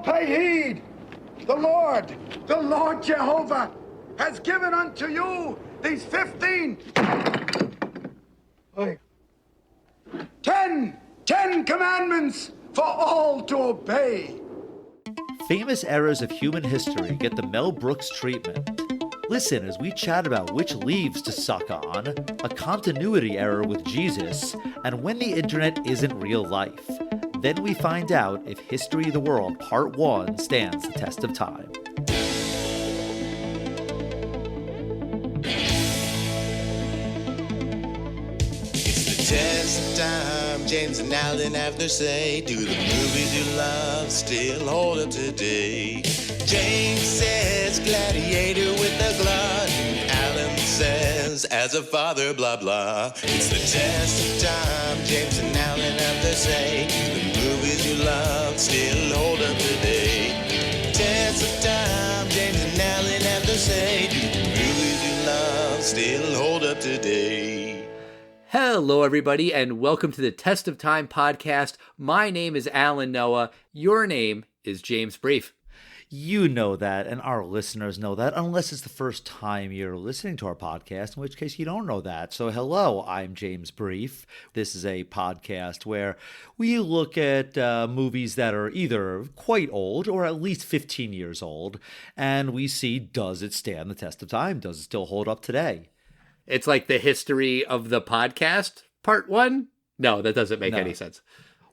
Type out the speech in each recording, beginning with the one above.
pay heed. The Lord Jehovah, has given unto you these 10 commandments for all to obey. Famous eras of human history get the Mel Brooks treatment. Listen as we chat about which leaves to suck on, a continuity error with Jesus, and when the internet isn't real life. Then we find out if History of the World Part 1 stands the test of time. Test of time, James and Alan have their say. Do the movies you love still hold up today? James says Gladiator with a glut. Alan says as a father, blah blah. It's the test of time, James and Alan have their say. Do the movies you love still hold up today? Test of time, James and Alan have their say. Do the movies you love still hold up today? Hello, everybody, and welcome to the Test of Time podcast. My name is Alan Noah. Your name is James Brief. You know that, and our listeners know that, unless it's the first time you're listening to our podcast, in which case you don't know that. So hello, I'm James Brief. This is a podcast where we look at movies that are either quite old or at least 15 years old, and we see, does it stand the test of time? Does it still hold up today? It's like the history of the podcast, part 1? No, that doesn't make any sense.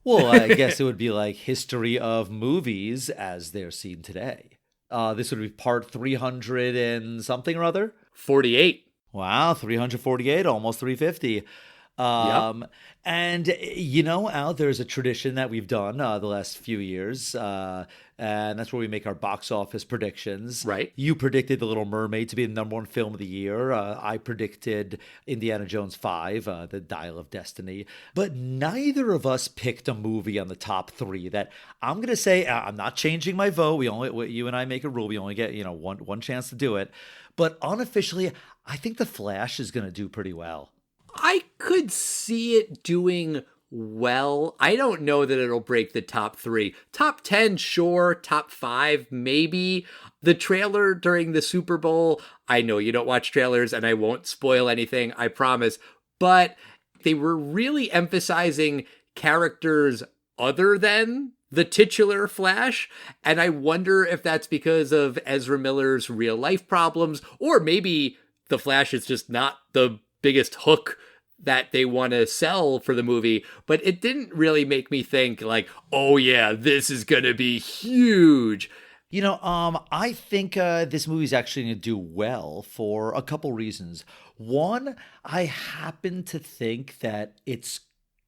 Well, I guess it would be like history of movies as they're seen today. This would be part 300 and something or other? 48. Wow, 348, almost 350. Yep. And, you know, Al, there's a tradition that we've done the last few years, and that's where we make our box office predictions. Right. You predicted The Little Mermaid to be the number one film of the year. I predicted Indiana Jones 5, The Dial of Destiny. But neither of us picked a movie on the top 3 that I'm going to say, I'm not changing my vote. You and I make a rule. We only get, one chance to do it. But unofficially, I think The Flash is going to do pretty well. I could see it doing well. I don't know that it'll break the top 3. Top 10, sure. Top 5, maybe. The trailer during the Super Bowl, I know you don't watch trailers and I won't spoil anything, I promise. But they were really emphasizing characters other than the titular Flash. And I wonder if that's because of Ezra Miller's real life problems, or maybe the Flash is just not the biggest hook that they want to sell for the movie, but it didn't really make me think like, oh yeah, this is going to be huge. I think this movie's actually going to do well for a couple reasons. One, I happen to think that it's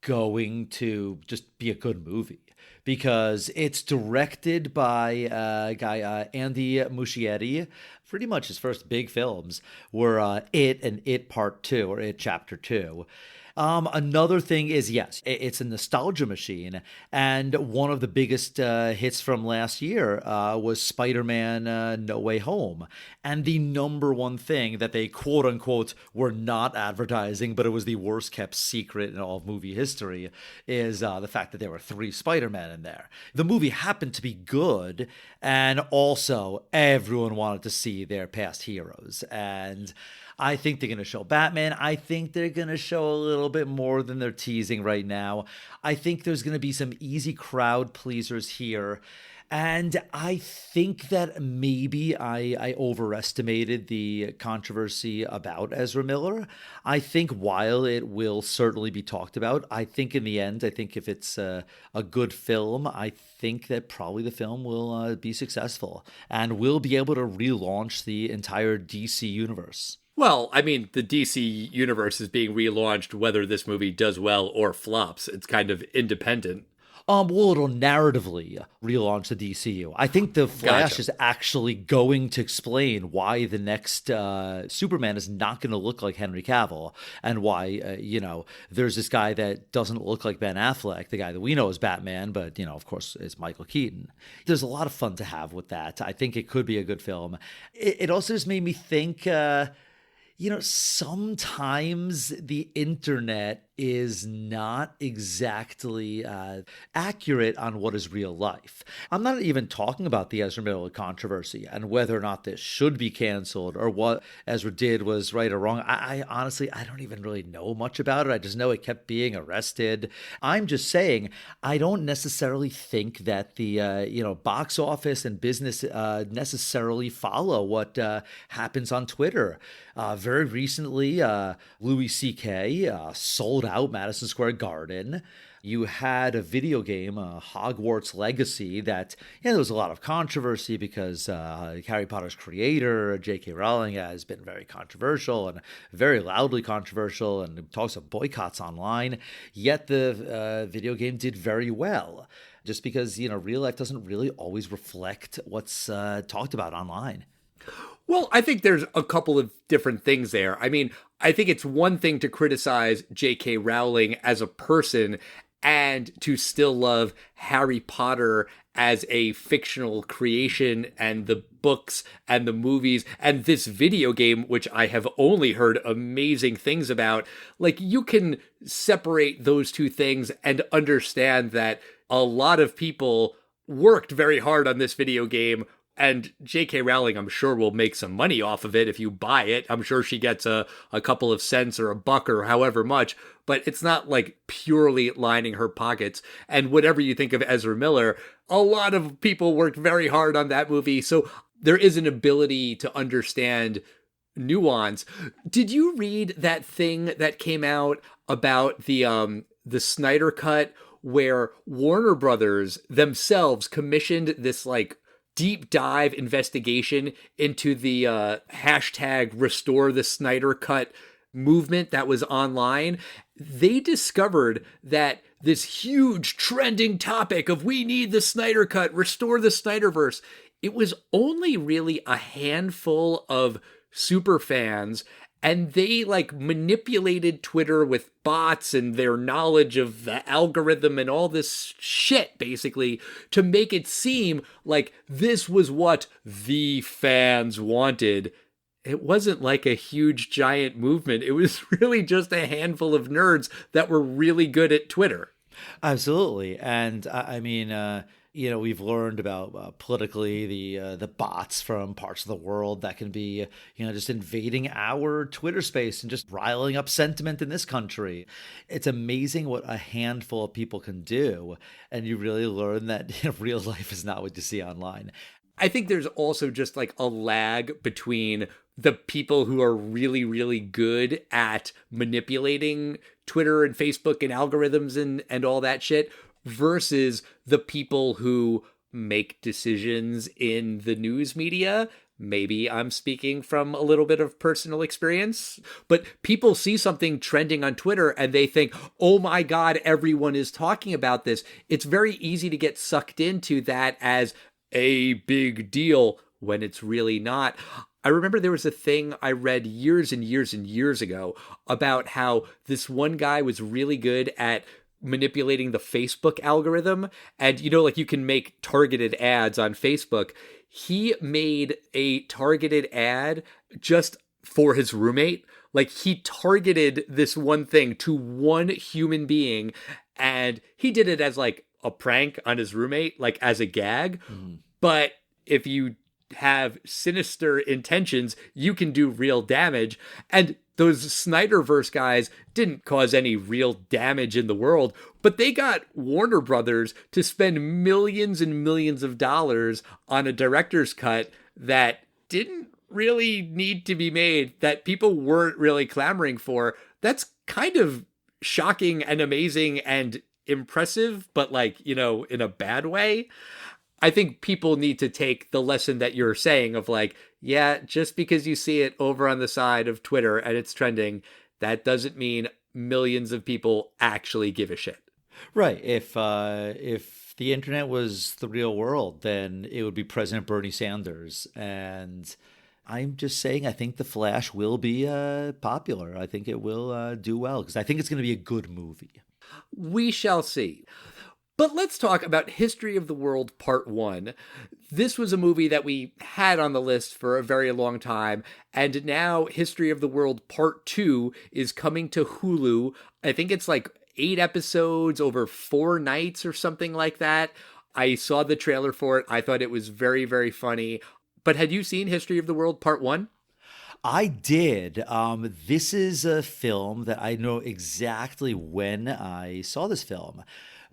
going to just be a good movie because it's directed by a guy, Andy Muschietti. Pretty much his first big films were It and It Part 2 or It Chapter 2. Another thing is, yes, it's a nostalgia machine. And one of the biggest hits from last year was Spider-Man No Way Home. And the number one thing that they quote unquote were not advertising, but it was the worst kept secret in all of movie history, is the fact that there were 3 Spider-Man in there. The movie happened to be good. And also everyone wanted to see their past heroes. And I think they're going to show Batman. I think they're going to show a little bit more than they're teasing right now. I think there's going to be some easy crowd pleasers here. And I think that maybe I overestimated the controversy about Ezra Miller. I think while it will certainly be talked about, I think in the end, if it's a good film, I think that probably the film will be successful and will be able to relaunch the entire DC universe. Well, I mean, the DC universe is being relaunched whether this movie does well or flops. It's kind of independent. Well, it'll narratively relaunch the DCU. I think the Flash is actually going to explain why the next Superman is not going to look like Henry Cavill, and why, there's this guy that doesn't look like Ben Affleck, the guy that we know as Batman, but, of course, it's Michael Keaton. There's a lot of fun to have with that. I think it could be a good film. It also just made me think, sometimes the internet is not exactly accurate on what is real life. I'm not even talking about the Ezra Miller controversy and whether or not this should be canceled or what Ezra did was right or wrong. I honestly, I don't even really know much about it. I just know it kept being arrested. I'm just saying, I don't necessarily think that the box office and business necessarily follow what happens on Twitter. Very recently, Louis C.K. Sold out Madison Square Garden. You had a video game, Hogwarts Legacy, that there was a lot of controversy because Harry Potter's creator, J.K. Rowling, has been very controversial and very loudly controversial and talks of boycotts online. Yet the video game did very well, just because real life doesn't really always reflect what's talked about online. Well, I think there's a couple of different things there. I mean, I think it's one thing to criticize J.K. Rowling as a person and to still love Harry Potter as a fictional creation and the books and the movies and this video game, which I have only heard amazing things about. Like, you can separate those two things and understand that a lot of people worked very hard on this video game. And J.K. Rowling, I'm sure, will make some money off of it if you buy it. I'm sure she gets a couple of cents or a buck or however much, but it's not like purely lining her pockets. And whatever you think of Ezra Miller, a lot of people worked very hard on that movie. So there is an ability to understand nuance. Did you read that thing that came out about the Snyder Cut, where Warner Brothers themselves commissioned this deep dive investigation into the hashtag Restore the Snyder Cut movement that was online? They discovered that this huge trending topic of we need the Snyder Cut, restore the Snyderverse, it was only really a handful of super fans, and they manipulated Twitter with bots and their knowledge of the algorithm and all this shit, basically, to make it seem like this was what the fans wanted. It wasn't like a huge giant movement. It was really just a handful of nerds that were really good at Twitter. Absolutely. And I mean, we've learned about politically the bots from parts of the world that can be, just invading our Twitter space and just riling up sentiment in this country. It's amazing what a handful of people can do. And you really learn that real life is not what you see online. I think there's also just a lag between the people who are really, really good at manipulating Twitter and Facebook and algorithms and all that shit versus the people who make decisions in the news media. Maybe I'm speaking from a little bit of personal experience, but people see something trending on Twitter and they think, oh my God, everyone is talking about this. It's very easy to get sucked into that as a big deal when it's really not. I remember there was a thing I read years and years and years ago about how this one guy was really good at manipulating the Facebook algorithm. And, you can make targeted ads on Facebook. He made a targeted ad just for his roommate. He targeted this one thing to one human being, and he did it as a prank on his roommate, as a gag. Mm-hmm. But if you have sinister intentions, you can do real damage. And those Snyderverse guys didn't cause any real damage in the world, but they got Warner Brothers to spend millions and millions of dollars on a director's cut that didn't really need to be made, that people weren't really clamoring for. That's kind of shocking and amazing and impressive, but in a bad way. I think people need to take the lesson that you're saying of just because you see it over on the side of Twitter and it's trending, that doesn't mean millions of people actually give a shit. Right. If the internet was the real world, then it would be President Bernie Sanders. And I'm just saying, I think The Flash will be popular. I think it will do well because I think it's going to be a good movie. We shall see. But let's talk about History of the World Part 1. This was a movie that we had on the list for a very long time, and now History of the World Part 2 is coming to Hulu. I think it's like 8 episodes over 4 nights or something like that. I saw the trailer for it. I thought it was very, very funny. But had you seen History of the World Part 1? I did. This is a film that I know exactly when I saw this film.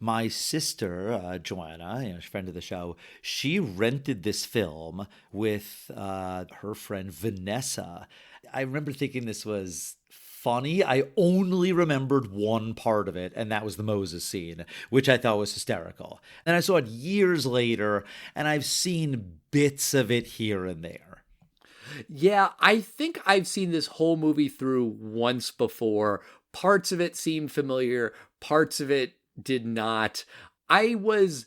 My sister, Joanna, she's a friend of the show, she rented this film with her friend Vanessa. I remember thinking this was funny. I only remembered one part of it, and that was the Moses scene, which I thought was hysterical. And I saw it years later, and I've seen bits of it here and there. Yeah, I think I've seen this whole movie through once before. Parts of it seemed familiar, parts of it did not. I was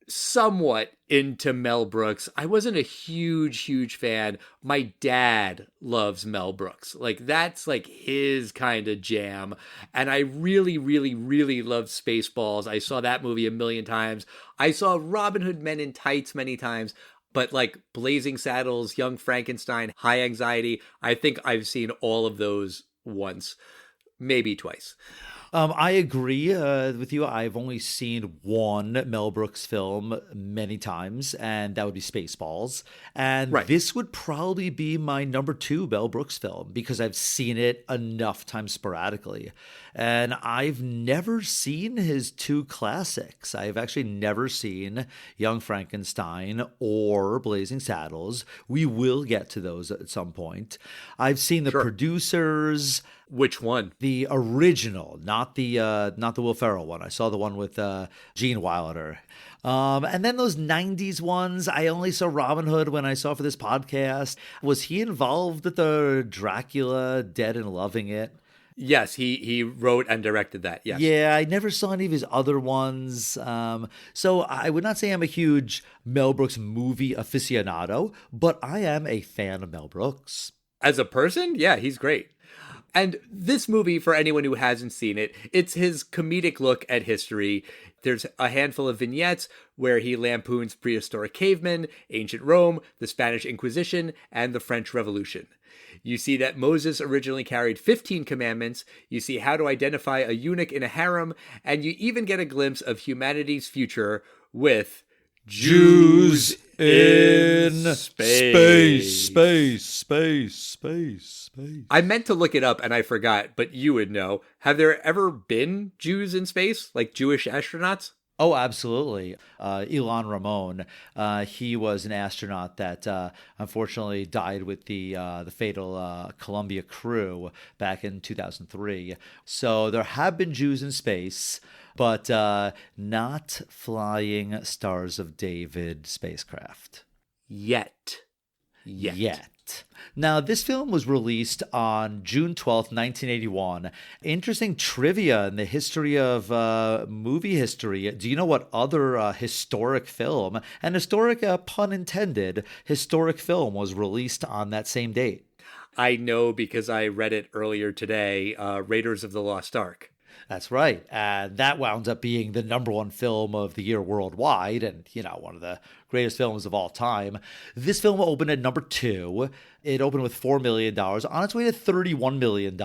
somewhat into Mel Brooks. I wasn't a huge fan. My dad loves Mel Brooks. Like, that's like his kind of jam. And I really love Spaceballs. I saw that movie a million times. I saw Robin Hood Men in Tights many times. But like Blazing Saddles, Young Frankenstein, High Anxiety, I think I've seen all of those once, maybe twice. I agree with you. I've only seen one Mel Brooks film many times, and that would be Spaceballs. And This would probably be my number 2 Mel Brooks film because I've seen it enough times sporadically. And I've never seen his 2 classics. I've actually never seen Young Frankenstein or Blazing Saddles. We will get to those at some point. I've seen The Producers. Which one? The original, not the Will Ferrell one. I saw the one with Gene Wilder. And then those 90s ones, I only saw Robin Hood when I saw for this podcast. Was he involved with the Dracula Dead and Loving It? Yes, he wrote and directed that, yes. Yeah, I never saw any of his other ones. So I would not say I'm a huge Mel Brooks movie aficionado, but I am a fan of Mel Brooks. As a person, yeah, he's great. And this movie, for anyone who hasn't seen it, it's his comedic look at history. There's a handful of vignettes where he lampoons prehistoric cavemen, ancient Rome, the Spanish Inquisition, and the French Revolution. You see that Moses originally carried 15 commandments, you see how to identify a eunuch in a harem, and you even get a glimpse of humanity's future with Jews in space. I meant to look it up and I forgot, but you would know. Have there ever been Jews in space, like Jewish astronauts? Oh, absolutely. Ilan Ramon, he was an astronaut that unfortunately died with the fatal Columbia crew back in 2003. So there have been Jews in space, but not flying Stars of David spacecraft. Yet. Now, this film was released on June 12th, 1981. Interesting trivia in the history of movie history. Do you know what other historic film, and historic, pun intended, historic film was released on that same date? I know because I read it earlier today, Raiders of the Lost Ark. That's right. And that wound up being the number 1 film of the year worldwide and, one of the greatest films of all time. This film opened at number 2. It opened with $4 million, on its way to $31 million.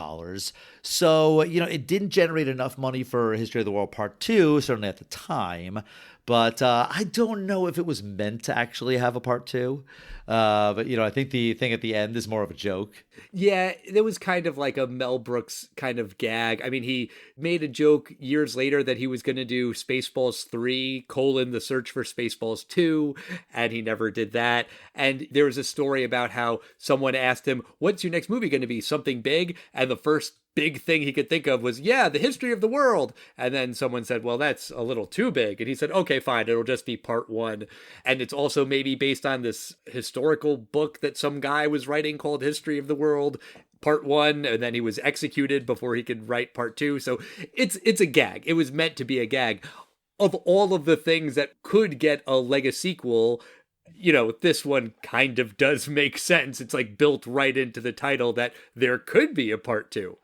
So, it didn't generate enough money for History of the World Part 2, certainly at the time. But I don't know if it was meant to actually have a part 2. But, I think the thing at the end is more of a joke. Yeah, there was kind of like a Mel Brooks kind of gag. I mean, he made a joke years later that he was going to do Spaceballs 3, the search for Spaceballs 2, and he never did that. And there was a story about how someone asked him, what's your next movie going to be? Something big? And the first big thing he could think of was, the history of the world. And then someone said, well, that's a little too big. And he said, okay, fine, it'll just be part 1. And it's also maybe based on this historical book that some guy was writing called History of the World, part 1, and then he was executed before he could write part 2. So it's a gag. It was meant to be a gag. Of all of the things that could get a Lego sequel, this one kind of does make sense. It's like built right into the title that there could be a part 2.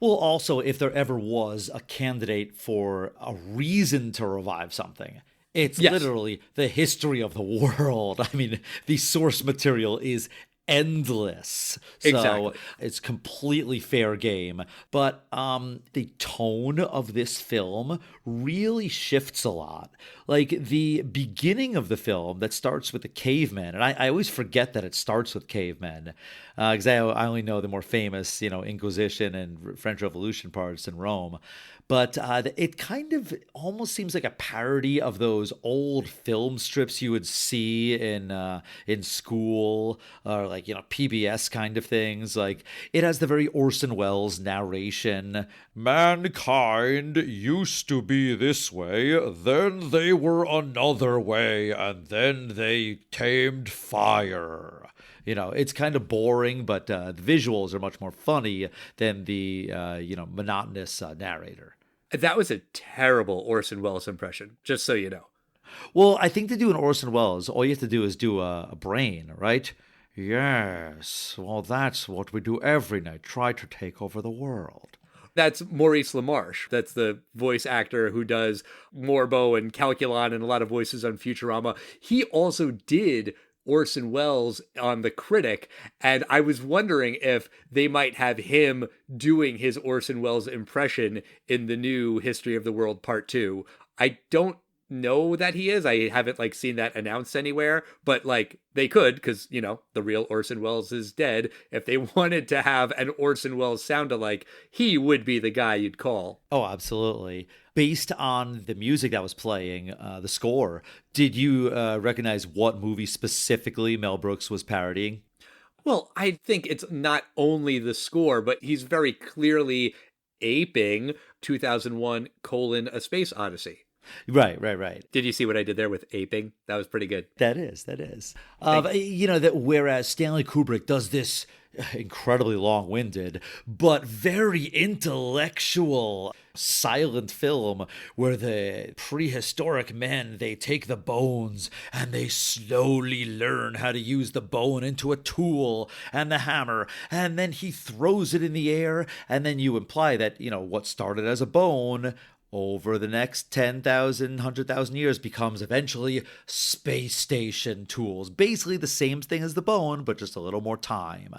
Well, also, if there ever was a candidate for a reason to revive something, it's Yes. literally the history of the world. I mean, the source material is endless. So Exactly. it's completely fair game. But the tone of this film really shifts a lot. Like the beginning of the film that starts with the cavemen, and I always forget that it starts with cavemen, because I only know the more famous, Inquisition and French Revolution parts in Rome. But it kind of almost seems like a parody of those old film strips you would see in school, or like PBS kind of things. Like it has the very Orson Welles narration. Mankind used to be this way, then they were another way, and then they tamed fire. It's kind of boring, but the visuals are much more funny than the monotonous narrator. That was a terrible Orson Welles impression, just so you know. Well, I think to do an Orson Welles, all you have to do is do a brain, right? Yes, well, that's what we do every night, try to take over the world. That's Maurice LaMarche. That's the voice actor who does Morbo and Calculon and a lot of voices on Futurama. He also did Orson Welles on The Critic, and I was wondering if they might have him doing his Orson Welles impression in the new History of the World Part 2. I don't know that he is. I haven't seen that announced anywhere, but they could, because the real Orson Welles is dead. If they wanted to have an Orson Welles sound-alike, he would be the guy you'd call. Oh, absolutely. Based on the music that was playing, the score, did you recognize what movie specifically Mel Brooks was parodying? Well, I think it's not only the score, but he's very clearly aping 2001: A Space Odyssey. Right. Did you see what I did there with aping? That was pretty good. That is. That whereas Stanley Kubrick does this incredibly long-winded, but very intellectual silent film where the prehistoric men, they take the bones and they slowly learn how to use the bone into a tool and the hammer, and then he throws it in the air, and then you imply that, what started as a bone over the next 10,000, 100,000 years becomes eventually space station tools. Basically the same thing as the bone, but just a little more time.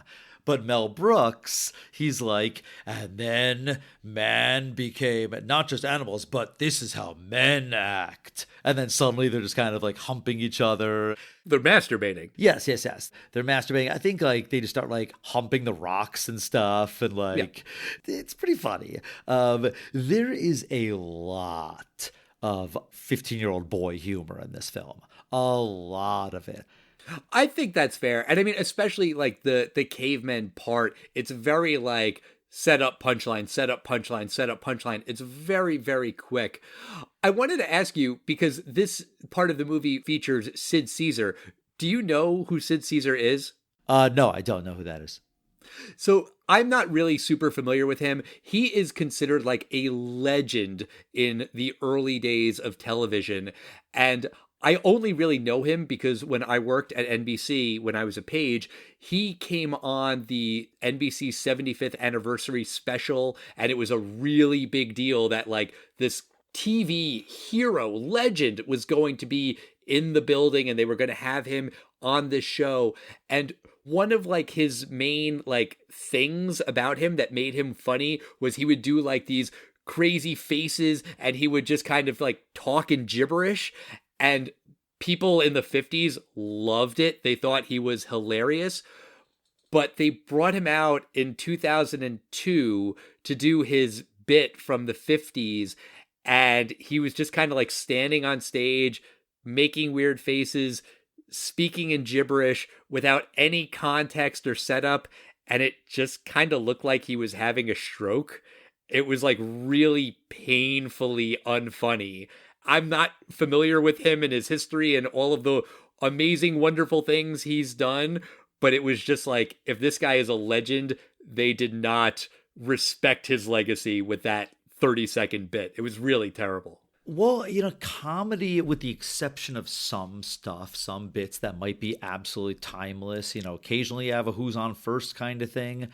But Mel Brooks, he's like, and then man became not just animals, but this is how men act. And then suddenly they're just kind of humping each other. They're masturbating. Yes. They're masturbating. I think they just start humping the rocks and stuff. And It's pretty funny. There is a lot of 15-year-old boy humor in this film. A lot of it. I think that's fair. And I mean, especially the cavemen part, it's very set up punchline, set up punchline, set up punchline. It's very, very quick. I wanted to ask you, because this part of the movie features Sid Caesar. Do you know who Sid Caesar is? No, I don't know who that is. So I'm not really super familiar with him. He is considered a legend in the early days of television. And I only really know him because when I worked at NBC, when I was a page, he came on the NBC 75th anniversary special, and it was a really big deal that this TV hero legend was going to be in the building, and they were going to have him on this show. And one of his main things about him that made him funny was he would do these crazy faces, and he would just kind of talk in gibberish. And people in the 50s loved it. They thought he was hilarious. But they brought him out in 2002 to do his bit from the 50s. And he was just kind of standing on stage, making weird faces, speaking in gibberish without any context or setup. And it just kind of looked like he was having a stroke. It was really painfully unfunny. I'm not familiar with him and his history and all of the amazing, wonderful things he's done, but it was just if this guy is a legend, they did not respect his legacy with that 30-second bit. It was really terrible. Well, comedy, with the exception of some stuff, some bits that might be absolutely timeless, occasionally you have a who's on first kind of thing.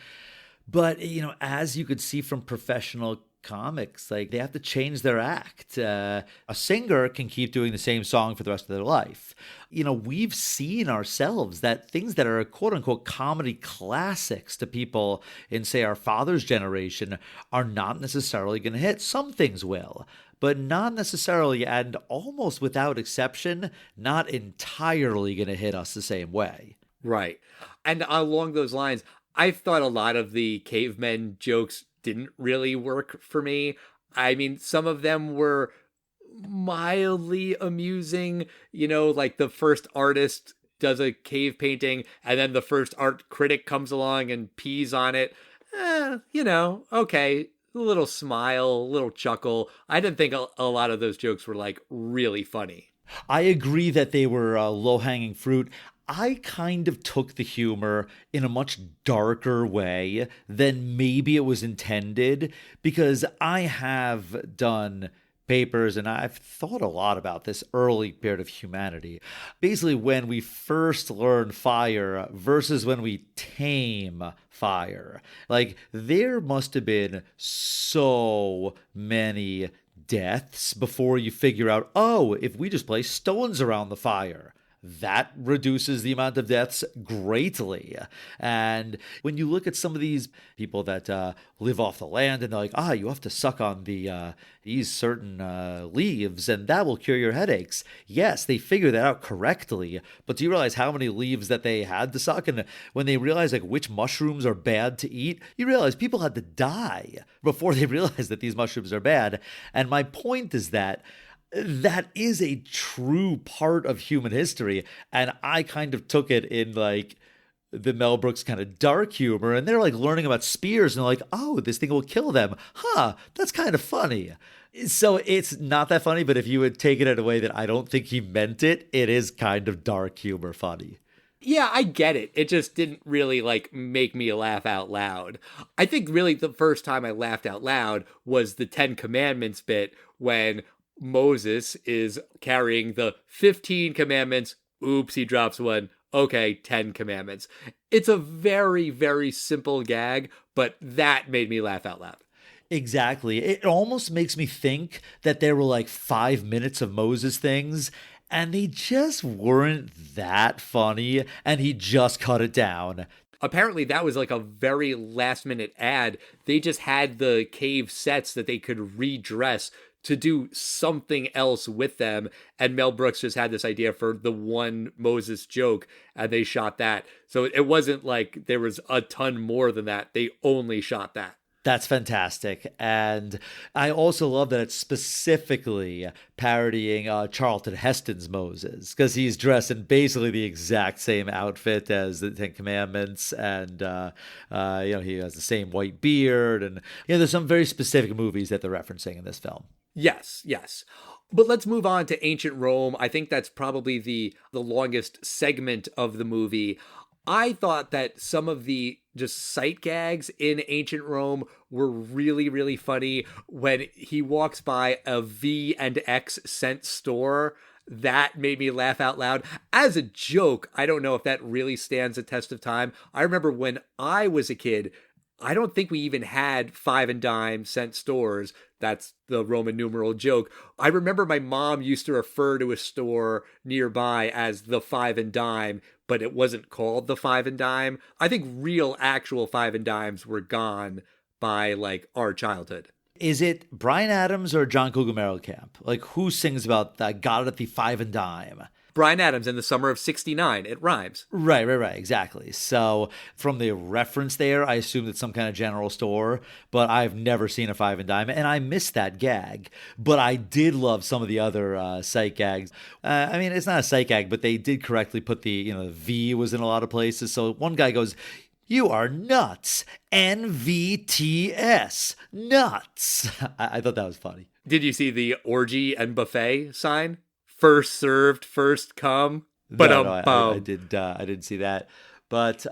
But, as you could see from professional comics, like they have to change their act. A singer can keep doing the same song for the rest of their life. We've seen ourselves that things that are quote unquote comedy classics to people in, say, our father's generation are not necessarily going to hit. Some things will, but not necessarily, and almost without exception, not entirely going to hit us the same way. Right. And along those lines, I thought a lot of the cavemen jokes didn't really work for me. I mean, some of them were mildly amusing, like the first artist does a cave painting and then the first art critic comes along and pees on it. Okay, a little smile, a little chuckle. I didn't think a lot of those jokes were like really funny. I agree that they were low-hanging fruit. I kind of took the humor in a much darker way than maybe it was intended, because I have done papers and I've thought a lot about this early period of humanity. Basically, when we first learn fire versus when we tame fire. Like, there must have been so many deaths before you figure out, oh, if we just place stones around the fire, that reduces the amount of deaths greatly. And when you look at some of these people that live off the land and they're like, you have to suck on these certain leaves and that will cure your headaches. Yes, they figure that out correctly. But do you realize how many leaves that they had to suck? And when they realize like which mushrooms are bad to eat, you realize people had to die before they realized that these mushrooms are bad. And my point is that is a true part of human history. And I kind of took it in like the Mel Brooks kind of dark humor. And they're like learning about spears and they're like, oh, this thing will kill them. That's kind of funny. So it's not that funny, but if you would take it in a way that I don't think he meant it, it is kind of dark humor funny. Yeah, I get it. It just didn't really like make me laugh out loud. I think really the first time I laughed out loud was the 10 Commandments bit when Moses is carrying the 15 commandments. Oops, he drops one. Okay, 10 commandments. It's a very, very simple gag, but that made me laugh out loud. Exactly. It almost makes me think that there were like 5 minutes of Moses things and they just weren't that funny and he just cut it down. Apparently that was like a very last minute ad. They just had the cave sets that they could redress to do something else with them. And Mel Brooks just had this idea for the one Moses joke and they shot that. So it wasn't like there was a ton more than that. They only shot that. That's fantastic. And I also love that it's specifically parodying Charlton Heston's Moses, because he's dressed in basically the exact same outfit as the Ten Commandments. And, he has the same white beard. And, there's some very specific movies that they're referencing in this film. Yes. But let's move on to Ancient Rome. I think that's probably the longest segment of the movie. I thought that some of the just sight gags in Ancient Rome were really, really funny. When he walks by a V and X cent store, that made me laugh out loud. As a joke, I don't know if that really stands the test of time. I remember when I was a kid, I don't think we even had 5 and dime cent stores. That's the Roman numeral joke. I remember my mom used to refer to a store nearby as the 5 and dime, but it wasn't called the 5 and dime. I think real actual 5 and dimes were gone by like our childhood. Is it Bryan Adams or John Cougar Mellencamp? Like, who sings about that? Got it at the 5 and dime. Bryan Adams in the summer of '69. It rhymes. Right, exactly. So from the reference there, I assumed it's some kind of general store, but I've never seen a 5 and dime, and I missed that gag. But I did love some of the other sight gags. It's not a sight gag, but they did correctly put the V was in a lot of places. So one guy goes, "You are nuts. NVTS. Nuts." I thought that was funny. Did you see the orgy and buffet sign? First served, first come. No, I didn't see that. But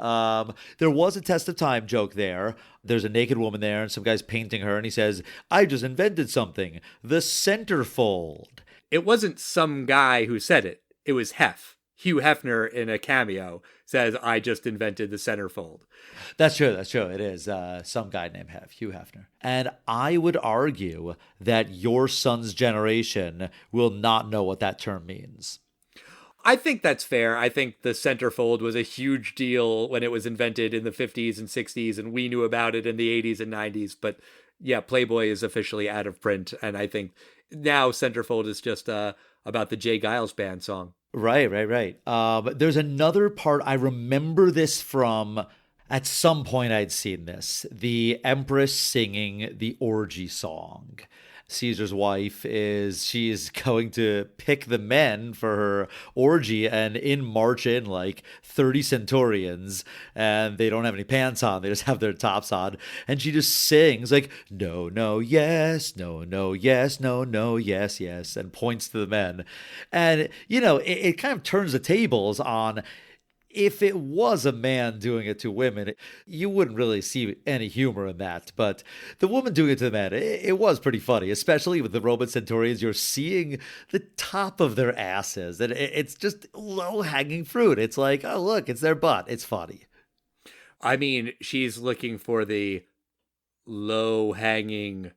there was a test of time joke there. There's a naked woman there, and some guy's painting her, and he says, "I just invented something. The centerfold." It wasn't some guy who said it. It was Hef. Hugh Hefner in a cameo says, I just invented the centerfold. That's true. That's true. It is some guy named Hugh Hefner. And I would argue that your son's generation will not know what that term means. I think that's fair. I think the centerfold was a huge deal when it was invented in the 50s and 60s, and we knew about it in the 80s and 90s. But yeah, Playboy is officially out of print. And I think now centerfold is just about the Jay Giles Band song. Right. But there's another part. I remember this from, at some point I'd seen this. The Empress singing the orgy song. Caesar's wife she's going to pick the men for her orgy, and in march in like 30 centurions, and they don't have any pants on, they just have their tops on, and she just sings like no no yes no no yes no no yes yes, and points to the men. And it kind of turns the tables on, if it was a man doing it to women, you wouldn't really see any humor in that. But the woman doing it to the men, it was pretty funny, especially with the Roman centurions. You're seeing the top of their asses, and it's just low-hanging fruit. It's like, oh, look, it's their butt. It's funny. I mean, she's looking for the low-hanging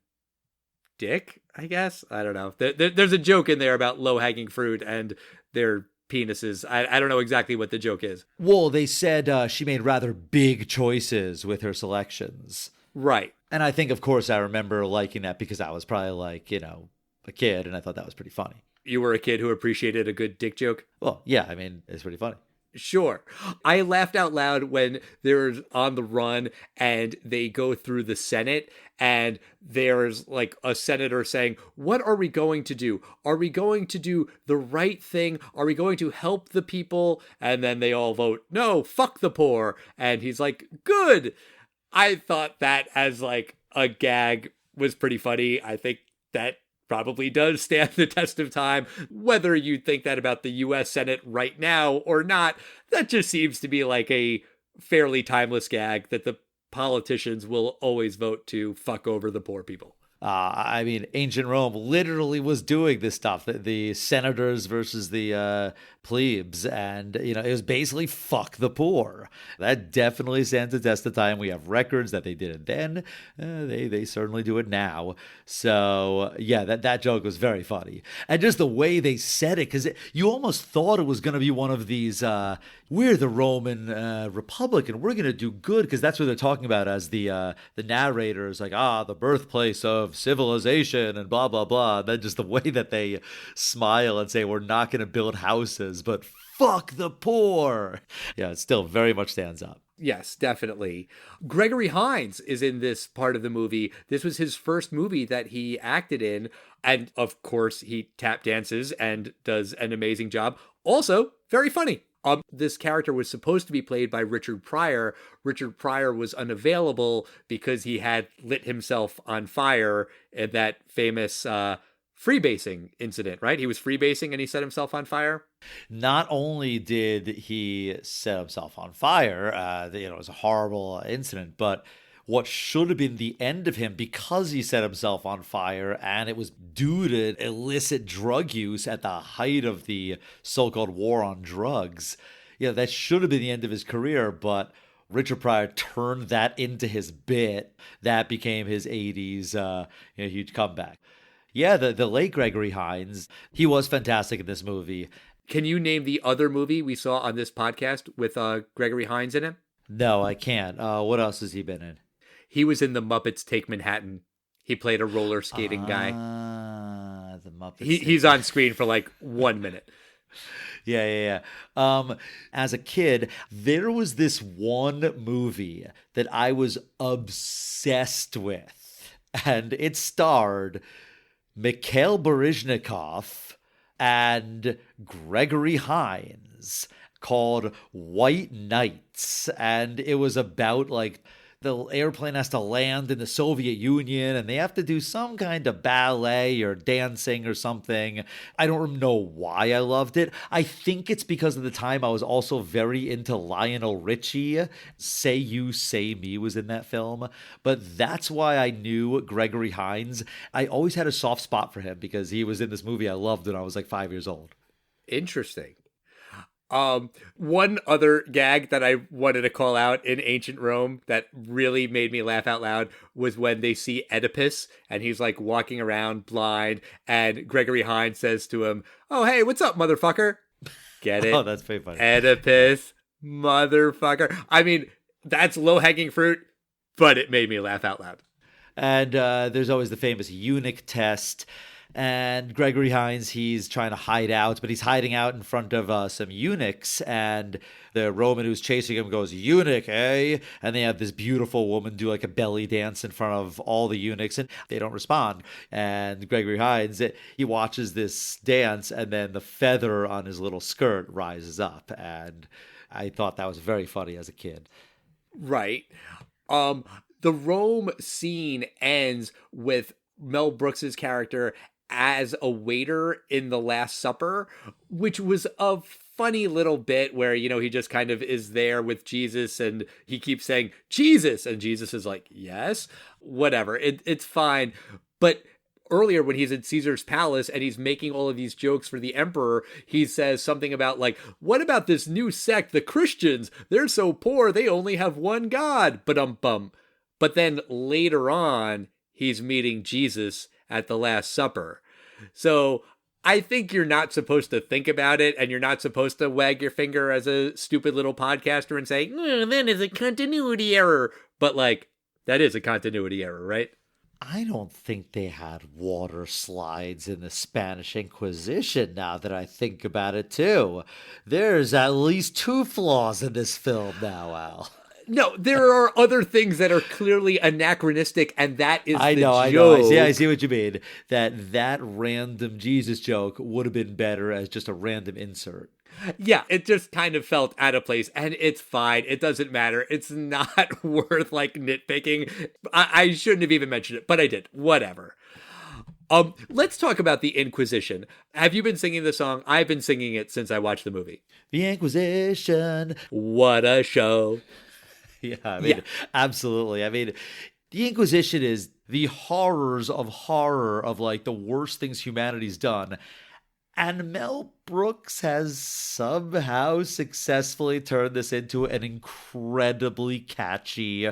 dick, I guess. I don't know. There's a joke in there about low-hanging fruit and their penises. I don't know exactly what the joke is. Well, they said she made rather big choices with her selections. Right. And I think, of course, I remember liking that because I was probably like, a kid, and I thought that was pretty funny. You were a kid who appreciated a good dick joke? Well, yeah, I mean, it's pretty funny. Sure. I laughed out loud when they're on the run and they go through the Senate, and there's like a senator saying, what are we going to do? Are we going to do the right thing? Are we going to help the people? And then they all vote, no, fuck the poor. And he's like, good. I thought that as like a gag was pretty funny. I think that probably does stand the test of time. Whether you think that about the U.S. Senate right now or not, that just seems to be like a fairly timeless gag that the politicians will always vote to fuck over the poor people. I mean, ancient Rome literally was doing this stuff, the senators versus the plebes, and it was basically fuck the poor. That definitely stands the test of time. We have records that they did it then. They certainly do it now. So yeah, that joke was very funny, and just the way they said it, because you almost thought it was going to be one of these. We're the Roman Republic, and we're going to do good, because that's what they're talking about as the narrator is like, the birthplace of civilization and blah blah blah. And then just the way that they smile and say, we're not going to build houses, but fuck the poor. Yeah, it still very much stands up. Yes, definitely. Gregory Hines is in this part of the movie. This was his first movie that he acted in, and of course he tap dances and does an amazing job. Also, very funny. This character was supposed to be played by Richard Pryor. Richard Pryor was unavailable because he had lit himself on fire in that famous freebasing incident, right? He was freebasing and he set himself on fire. Not only did he set himself on fire, it was a horrible incident, but what should have been the end of him, because he set himself on fire, and it was due to illicit drug use at the height of the so-called war on drugs. That should have been the end of his career, but Richard Pryor turned that into his bit. That became his 80s huge comeback. Yeah, the late Gregory Hines, he was fantastic in this movie. Can you name the other movie we saw on this podcast with Gregory Hines in it? No, I can't. What else has he been in? He was in The Muppets Take Manhattan. He played a roller skating guy. The Muppets. He's on screen for like 1 minute. Yeah. As a kid, there was this one movie that I was obsessed with, and it starred Mikhail Baryshnikov and Gregory Hines, called White Nights, and it was about like the airplane has to land in the Soviet Union and they have to do some kind of ballet or dancing or something. I don't know why I loved it. I think it's because at the time I was also very into Lionel Richie. Say You, Say Me was in that film. But that's why I knew Gregory Hines. I always had a soft spot for him because he was in this movie I loved when I was like 5 years old. Interesting. One other gag that I wanted to call out in ancient Rome that really made me laugh out loud was when they see Oedipus and he's like walking around blind and Gregory Hines says to him, "Oh, hey, what's up, motherfucker?" Get it? Oh, that's very funny. Oedipus, motherfucker. I mean, that's low-hanging fruit, but it made me laugh out loud. And there's always the famous eunuch test. And Gregory Hines, he's trying to hide out, but he's hiding out in front of some eunuchs. And the Roman who's chasing him goes, "Eunuch, eh?" And they have this beautiful woman do like a belly dance in front of all the eunuchs, and they don't respond. And Gregory Hines, he watches this dance, and then the feather on his little skirt rises up. And I thought that was very funny as a kid. Right. The Rome scene ends with Mel Brooks's character as a waiter in The Last Supper, which was a funny little bit where, you know, he just kind of is there with Jesus and he keeps saying, "Jesus," and Jesus is like, "Yes," whatever. It's fine. But earlier when he's in Caesar's palace and he's making all of these jokes for the emperor, he says something about like, "What about this new sect, the Christians? They're so poor, they only have one God." Ba-dum-bum. But then later on, he's meeting Jesus at the Last Supper. So I think you're not supposed to think about it, and you're not supposed to wag your finger as a stupid little podcaster and say, "That is a continuity error." But like, that is a continuity error, right? I don't think they had water slides in the Spanish Inquisition, now that I think about it, too. There's at least 2 flaws in this film now, Al. No, there are other things that are clearly anachronistic, and that is I the know. joke. I see what you mean. That random Jesus joke would have been better as just a random insert. Yeah, it just kind of felt out of place, and it's fine. It doesn't matter. It's not worth, like, nitpicking. I shouldn't have even mentioned it, but I did. Whatever. Let's talk about the Inquisition. Have you been singing the song? I've been singing it since I watched the movie. The Inquisition. What a show. Yeah, I mean, absolutely. I mean, the Inquisition is the horrors of horror of like the worst things humanity's done. And Mel Brooks has somehow successfully turned this into an incredibly catchy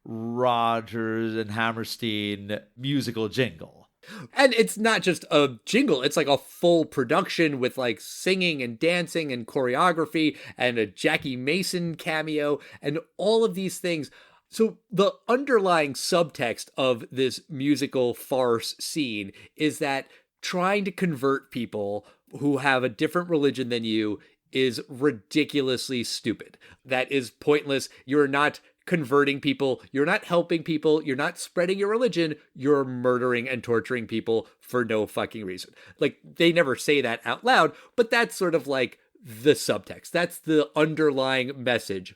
Rodgers and Hammerstein musical jingle. And it's not just a jingle, it's like a full production with like singing and dancing and choreography and a Jackie Mason cameo and all of these things. So the underlying subtext of this musical farce scene is that trying to convert people who have a different religion than you is ridiculously stupid. That is pointless. You're not converting people, you're not helping people, you're not spreading your religion, you're murdering and torturing people for no fucking reason. Like, they never say that out loud, but that's sort of like the subtext. That's the underlying message.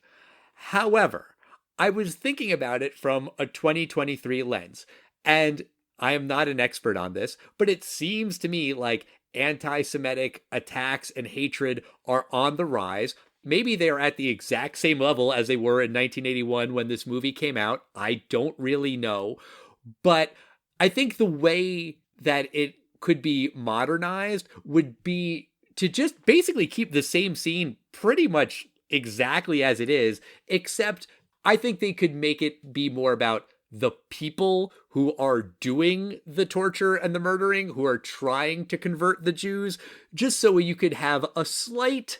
However, I was thinking about it from a 2023 lens, and I am not an expert on this, but it seems to me like anti-Semitic attacks and hatred are on the rise. Maybe they are at the exact same level as they were in 1981 when this movie came out. I don't really know. But I think the way that it could be modernized would be to just basically keep the same scene pretty much exactly as it is, except I think they could make it be more about the people who are doing the torture and the murdering, who are trying to convert the Jews, just so you could have a slight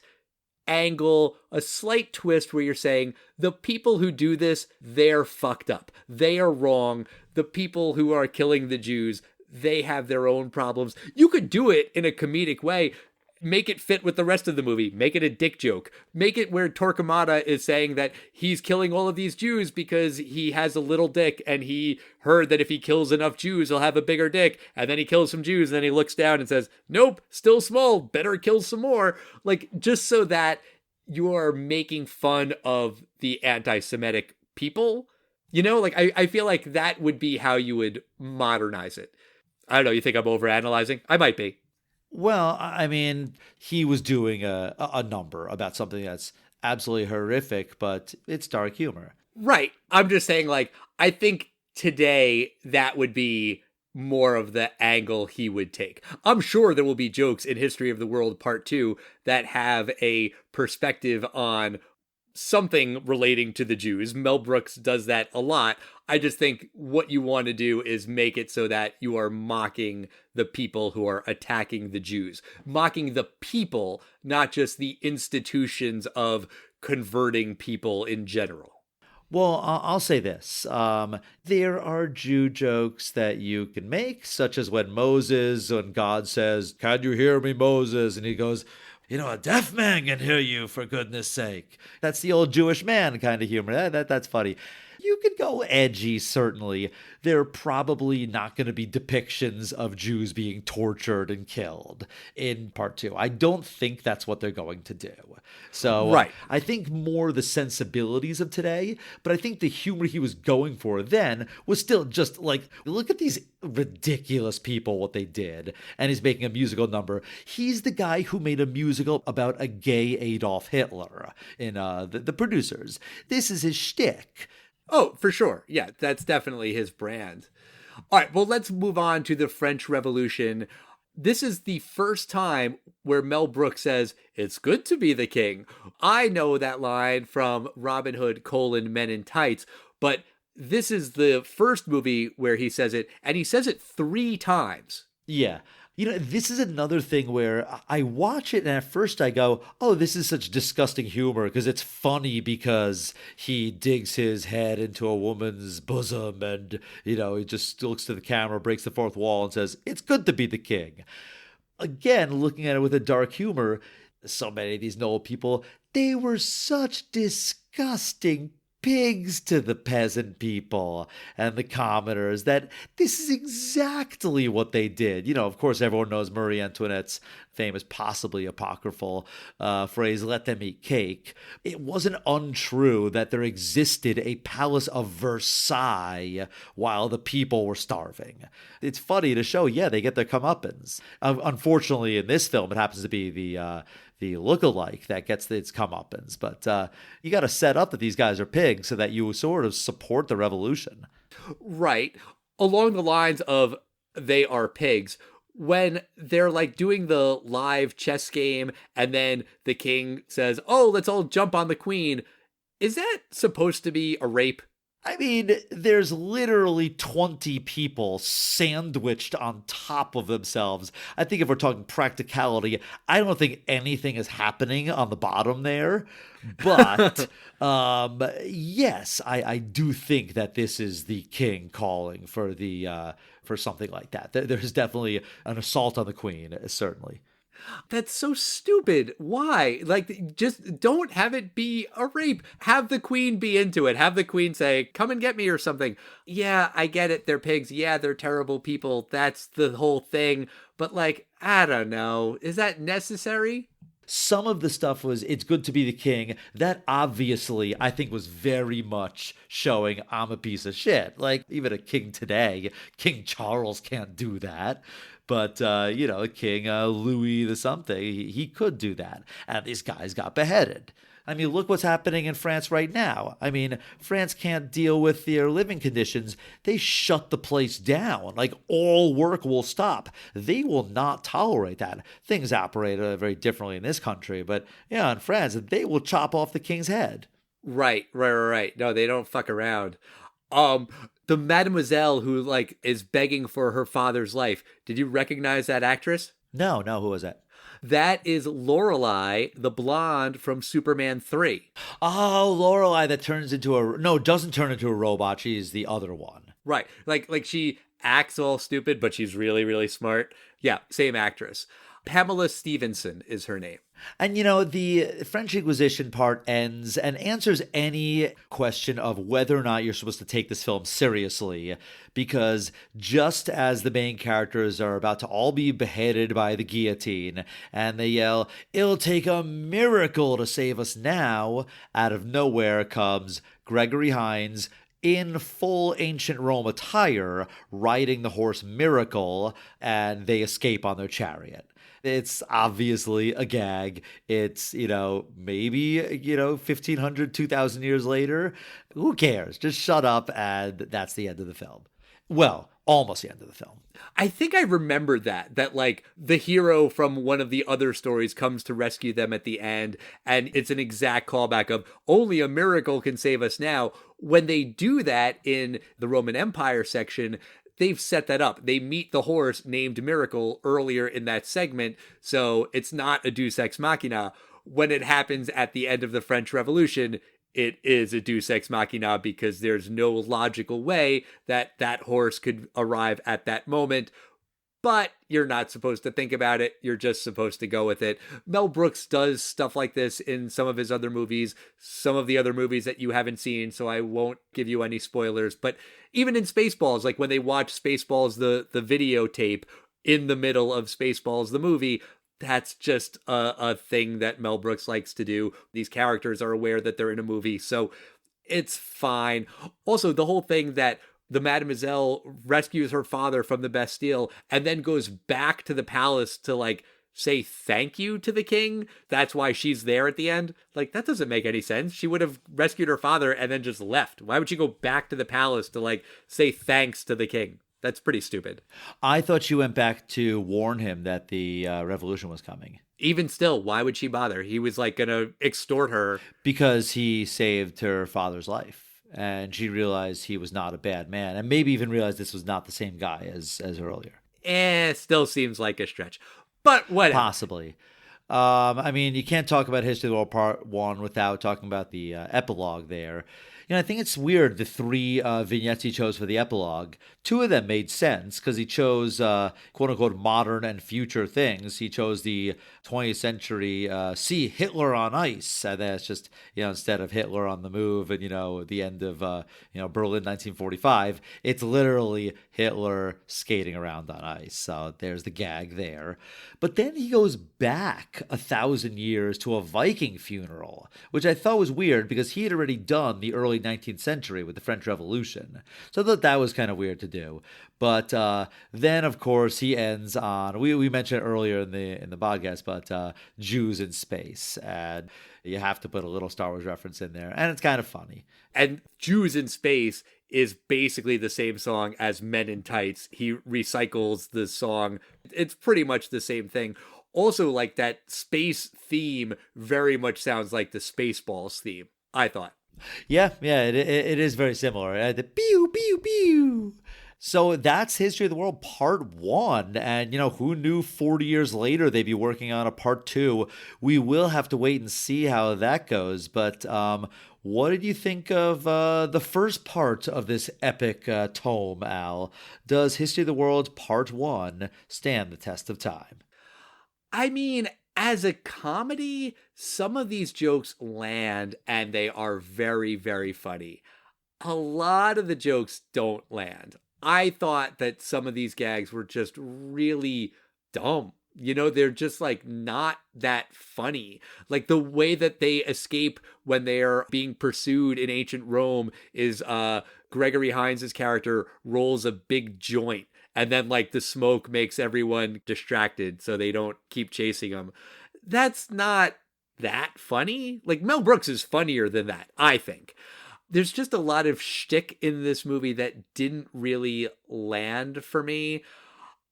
angle, a slight twist where you're saying the people who do this, they're fucked up. They are wrong. The people who are killing the Jews, they have their own problems. You could do it in a comedic way. Make it fit with the rest of the movie. Make it a dick joke. Make it where Torquemada is saying that he's killing all of these Jews because he has a little dick and he heard that if he kills enough Jews, he'll have a bigger dick. And then he kills some Jews and then he looks down and says, "Nope, still small. Better kill some more." Like, just so that you are making fun of the anti-Semitic people. You know, like, I feel like that would be how you would modernize it. I don't know. You think I'm overanalyzing? I might be. Well, I mean, he was doing a number about something that's absolutely horrific, but it's dark humor. Right. I'm just saying, like, I think today that would be more of the angle he would take. I'm sure there will be jokes in History of the World Part 2 that have a perspective on something relating to the Jews. Mel Brooks does that a lot. I just think what you want to do is make it so that you are mocking the people who are attacking the Jews, mocking the people, not just the institutions of converting people in general. Well, I'll say this. There are Jew jokes that you can make, such as when God says, "Can you hear me, Moses?" And he goes, "A deaf man can hear you, for goodness sake." That's the old Jewish man kind of humor. That's funny. You could go edgy, certainly. There are probably not going to be depictions of Jews being tortured and killed in part 2. I don't think that's what they're going to do. So right. I think more the sensibilities of today, but I think the humor he was going for then was still just like, look at these ridiculous people, what they did. And he's making a musical number. He's the guy who made a musical about a gay Adolf Hitler in the producers. This is his shtick. Oh, for sure. Yeah, that's definitely his brand. All right, well, let's move on to the French Revolution. This is the first time where Mel Brooks says, "It's good to be the king." I know that line from Robin Hood, Men in Tights, but this is the first movie where he says it, and he says it 3 times. Yeah. This is another thing where I watch it and at first I go, oh, this is such disgusting humor because it's funny because he digs his head into a woman's bosom and, he just looks to the camera, breaks the fourth wall and says, "It's good to be the king." Again, looking at it with a dark humor, so many of these noble people, they were such disgusting pigs to the peasant people and the commoners that this is exactly what they did. Of course, everyone knows Marie Antoinette's famous, possibly apocryphal phrase, "Let them eat cake." It wasn't untrue that there existed a palace of Versailles while the people were starving. It's funny to show, they get their comeuppance. Unfortunately, in this film, it happens to be the lookalike that gets its comeuppance. But you got to set up that these guys are pigs so that you sort of support the revolution. Right. Along the lines of they are pigs, when they're like doing the live chess game and then the king says, "Oh, let's all jump on the queen," is that supposed to be a rape? I mean, there's literally 20 people sandwiched on top of themselves. I think if we're talking practicality, I don't think anything is happening on the bottom there. But yes, I do think that this is the king calling for for something like that. There's definitely an assault on the queen, certainly. That's so stupid. Why? Like, just don't have it be a rape. Have the queen be into it. Have the queen say, "Come and get me," or something. Yeah, I get it. They're pigs. Yeah, they're terrible people. That's the whole thing. But I don't know. Is that necessary? Some of the stuff was, "It's good to be the king." That obviously, I think, was very much showing I'm a piece of shit. Like, even a king today, King Charles can't do that. But, King Louis the something, he could do that. And these guys got beheaded. I mean, look what's happening in France right now. I mean, France can't deal with their living conditions. They shut the place down. Like, all work will stop. They will not tolerate that. Things operate very differently in this country. But, in France, they will chop off the king's head. Right. No, they don't fuck around. The mademoiselle who is begging for her father's life. Did you recognize that actress? No, who was that? That is Lorelei, the blonde from Superman 3. Oh, Lorelei that doesn't turn into a robot. She's the other one. Right. Like she acts all stupid, but she's really, really smart. Yeah, same actress. Pamela Stevenson is her name. And, the French Inquisition part ends and answers any question of whether or not you're supposed to take this film seriously, because just as the main characters are about to all be beheaded by the guillotine and they yell, "It'll take a miracle to save us now," out of nowhere comes Gregory Hines in full ancient Rome attire, riding the horse Miracle, and they escape on their chariot. It's obviously a gag. It's, maybe, 1,500, 2,000 years later. Who cares? Just shut up, and that's the end of the film. Well, almost the end of the film. I think I remember that like the hero from one of the other stories comes to rescue them at the end, and it's an exact callback of only a miracle can save us now. When they do that in the Roman Empire section, they've set that up. They meet the horse named Miracle earlier in that segment, so it's not a Deus Ex Machina. When it happens at the end of the French Revolution, it is a Deus Ex Machina because there's no logical way that that horse could arrive at that moment. But you're not supposed to think about it. You're just supposed to go with it. Mel Brooks does stuff like this in some of his other movies, some of the other movies that you haven't seen, so I won't give you any spoilers. But even in Spaceballs, like when they watch Spaceballs, the videotape in the middle of Spaceballs, the movie, that's just a thing that Mel Brooks likes to do. These characters are aware that they're in a movie, so it's fine. Also, the whole thing that the Mademoiselle rescues her father from the Bastille and then goes back to the palace to like say thank you to the king. That's why she's there at the end. Like, that doesn't make any sense. She would have rescued her father and then just left. Why would she go back to the palace to like say thanks to the king? That's pretty stupid. I thought she went back to warn him that the revolution was coming. Even still, why would she bother? He was like going to extort her. Because he saved her father's life. And she realized he was not a bad man. And maybe even realized this was not the same guy as earlier. Still seems like a stretch. But whatever. Possibly. I mean, you can't talk about History of the World Part 1 without talking about the epilogue there. You know, I think it's weird, the three vignettes he chose for the epilogue. Two of them made sense because he chose quote-unquote modern and future things. He chose the 20th century, see Hitler on ice. And that's just, you know, instead of Hitler on the move and, you know, the end of, Berlin 1945, it's literally Hitler skating around on ice. So there's the gag there. But then he goes back 1,000 years to a Viking funeral, which I thought was weird because he had already done the early 19th century with the French Revolution. So I thought that was kind of weird to do. But then, of course, he ends on, we mentioned earlier in the podcast, but Jews in space. And you have to put a little Star Wars reference in there. And it's kind of funny. And Jews in Space is basically the same song as Men in Tights. He recycles the song. It's pretty much the same thing. Also, like, that space theme very much sounds like the Spaceballs theme, I thought. Yeah, it is very similar. The pew, pew, pew. So that's History of the World Part 1. And, you know, who knew 40 years later they'd be working on a Part 2? We will have to wait and see how that goes. But what did you think of the first part of this epic tome, Al? Does History of the World Part 1 stand the test of time? I mean, as a comedy, some of these jokes land and they are very, very funny. A lot of the jokes don't land. I thought that some of these gags were just really dumb. You know, they're just like not that funny. Like the way that they escape when they are being pursued in ancient Rome is Gregory Hines' character rolls a big joint. And then, like, the smoke makes everyone distracted so they don't keep chasing them. That's not that funny. Like, Mel Brooks is funnier than that, I think. There's just a lot of shtick in this movie that didn't really land for me.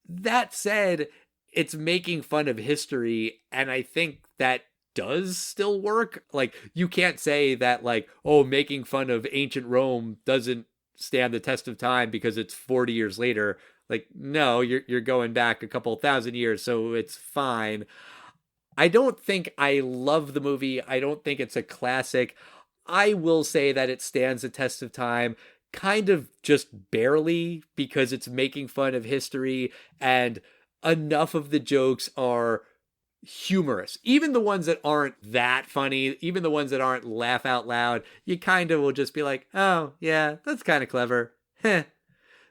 That said, it's making fun of history, and I think that does still work. Like, you can't say that, like, oh, making fun of ancient Rome doesn't stand the test of time because it's 40 years later. Like, no, you're going back a couple thousand years, so it's fine. I don't think I love the movie. I don't think it's a classic. I will say that it stands the test of time, kind of just barely, because it's making fun of history, and enough of the jokes are humorous. Even the ones that aren't that funny, even the ones that aren't laugh out loud, you kind of will just be like, oh, yeah, that's kind of clever. Heh.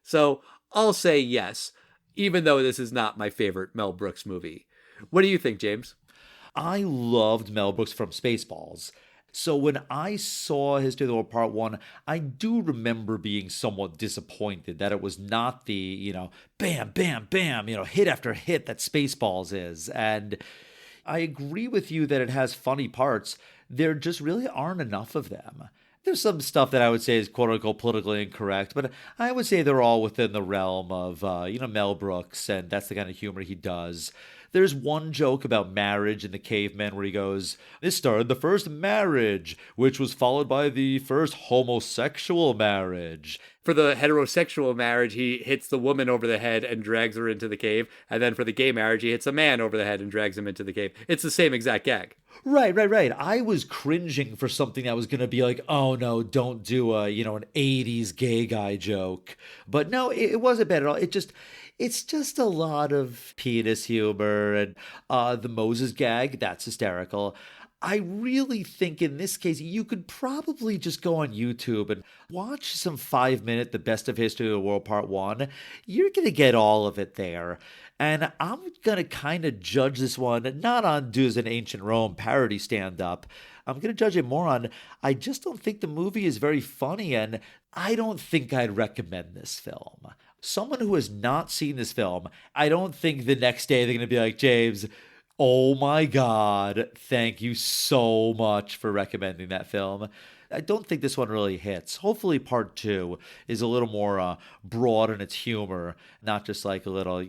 So I'll say yes, even though this is not my favorite Mel Brooks movie. What do you think, James? I loved Mel Brooks from Spaceballs. So when I saw History of the World Part 1, I do remember being somewhat disappointed that it was not the, bam, bam, bam, hit after hit that Spaceballs is. And I agree with you that it has funny parts. There just really aren't enough of them. There's some stuff that I would say is quote unquote politically incorrect, but I would say they're all within the realm of, Mel Brooks, and that's the kind of humor he does. There's one joke about marriage in The Caveman where he goes, "This started the first marriage, which was followed by the first homosexual marriage." For the heterosexual marriage, he hits the woman over the head and drags her into the cave. And then for the gay marriage, he hits a man over the head and drags him into the cave. It's the same exact gag. Right. I was cringing for something that was going to be like, oh no, don't do an 80s gay guy joke. But no, it wasn't bad at all. It's just a lot of penis humor and the Moses gag. That's hysterical. I really think in this case, you could probably just go on YouTube and watch some 5-minute The Best of History of the World Part 1. You're going to get all of it there. And I'm going to kind of judge this one, not on Do's an Ancient Rome parody stand-up. I'm going to judge it more on, I just don't think the movie is very funny, and I don't think I'd recommend this film. Someone who has not seen this film, I don't think the next day they're going to be like, James, oh my God, thank you so much for recommending that film. I don't think this one really hits. Hopefully part 2 is a little more broad in its humor, not just like a little,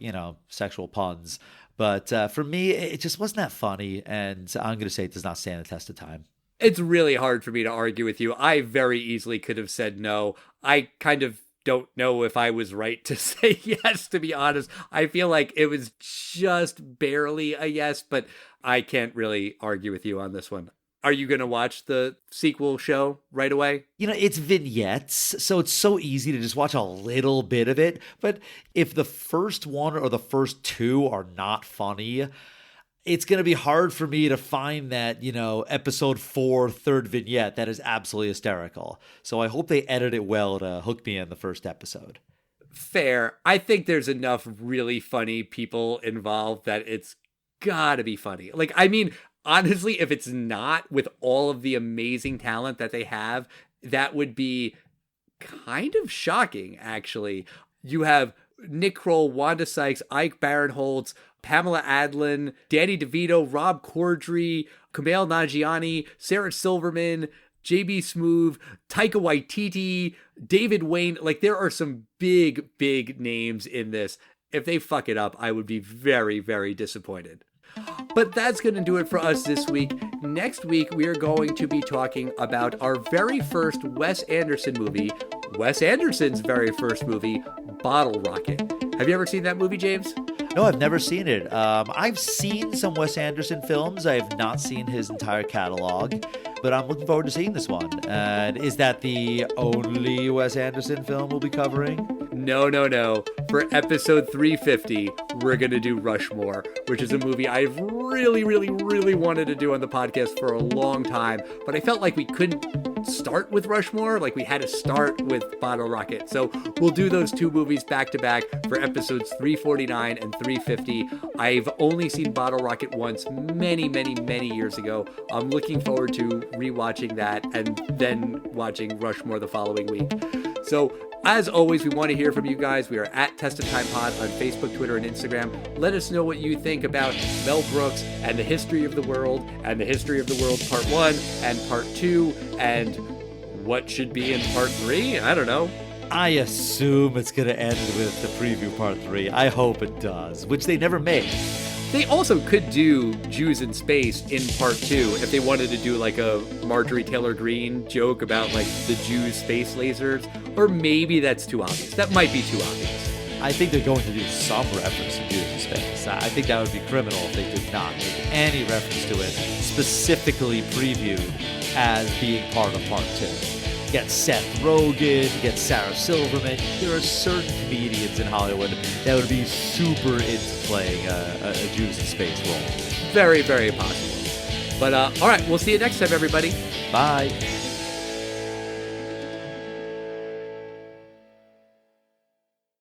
sexual puns. But for me, it just wasn't that funny, and I'm going to say it does not stand the test of time. It's really hard for me to argue with you. I very easily could have said no. I kind of don't know if I was right to say yes, to be honest. I feel like it was just barely a yes, but I can't really argue with you on this one. Are you going to watch the sequel show right away? It's vignettes, so it's so easy to just watch a little bit of it. But if the first one or the first 2 are not funny, it's going to be hard for me to find that, episode 4, third vignette that is absolutely hysterical. So I hope they edit it well to hook me in the first episode. Fair. I think there's enough really funny people involved that it's gotta be funny. Honestly, if it's not, with all of the amazing talent that they have, that would be kind of shocking, actually. You have Nick Kroll, Wanda Sykes, Ike Barinholtz, Pamela Adlon, Danny DeVito, Rob Corddry, Kumail Nanjiani, Sarah Silverman, JB Smoove, Taika Waititi, David Wayne. There are some big, big names in this. If they fuck it up, I would be very, very disappointed. But that's going to do it for us this week. Next week, we are going to be talking about our very first Wes Anderson movie, Wes Anderson's very first movie, Bottle Rocket. Have you ever seen that movie, James? No, I've never seen it. I've seen some Wes Anderson films. I have not seen his entire catalog, but I'm looking forward to seeing this one. And is that the only Wes Anderson film we'll be covering? No. For episode 350, we're going to do Rushmore, which is a movie I've really, really, really wanted to do on the podcast for a long time, but I felt like we couldn't start with Rushmore. We had to start with Bottle Rocket. So we'll do those 2 movies back to back for episodes 349 and 350. I've only seen Bottle Rocket once many, many, many years ago. I'm looking forward to rewatching that and then watching Rushmore the following week. So as always, we want to hear from you guys. We are at Test of Time Pod on Facebook, Twitter, and Instagram. Let us know what you think about Mel Brooks and the history of the world and the history of the world part 1 and part 2 and what should be in part 3. I don't know. I assume it's going to end with the preview part 3. I hope it does, which they never made. They also could do Jews in Space in part 2 if they wanted to do a Marjorie Taylor Greene joke about the Jews space lasers. Or maybe that's too obvious. That might be too obvious. I think they're going to do some reference to Jews in Space. I think that would be criminal if they did not make any reference to it, specifically previewed as being part of part 2. You get Seth Rogen, you get Sarah Silverman. There are certain comedians in Hollywood that would be super into playing a Jews in Space role. Very, very possible. But all right, we'll see you next time, everybody. Bye.